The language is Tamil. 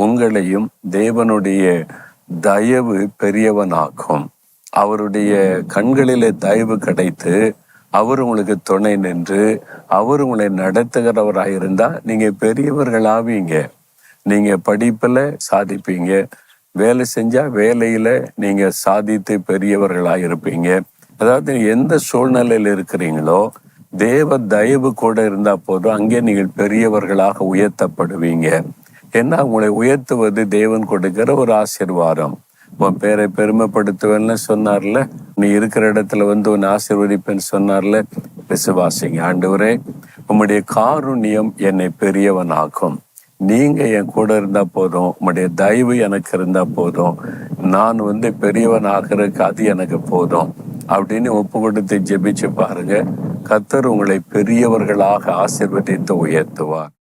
உங்களையும் தேவனுடைய தயவு பெரியவனாக்கும். அவருடைய கண்களிலே தயவு கிடைத்து அவர் உங்களுக்கு துணை நின்று அவர் உங்களை நடத்துகிறவராயிருந்தா நீங்க பெரியவர்கள் ஆவீங்க. நீங்க படிப்புல சாதிப்பீங்க, வேலை செஞ்சா வேலையில நீங்க சாதித்து பெரியவர்களாயிருப்பீங்க. அதாவது எந்த சூழ்நிலையில இருக்கிறீங்களோ தேவ தயவு கூட இருந்தா போதும், அங்கே நீங்கள் பெரியவர்களாக உயர்த்தப்படுவீங்க. ஏன்னா உங்களை உயர்த்துவது தேவன் கொடுக்கிற ஒரு ஆசீர்வாதம். உன் பேரை பெருமைப்படுத்துவேன்னு சொன்னார்ல, நீ இருக்கிற இடத்துல உன் ஆசீர்வதிப்பேன்னு சொன்னார்ல. விசுவாசிங்க. ஆண்டவரே, உம்முடைய காருண்யம் என்னை பெரியவனாக்கும். நீங்க என் கூட இருந்தா போதும், உம்முடைய தயவு எனக்கு இருந்தா போதும், நான் பெரியவன் ஆகிறதுக்கு அது எனக்கு போதும் அப்படின்னு ஒப்பு கொடுத்து ஜெபிச்சு பாருங்க. கர்த்தர் உங்களை பெரியவர்களாக ஆசீர்வதித்து உயர்த்துவார்.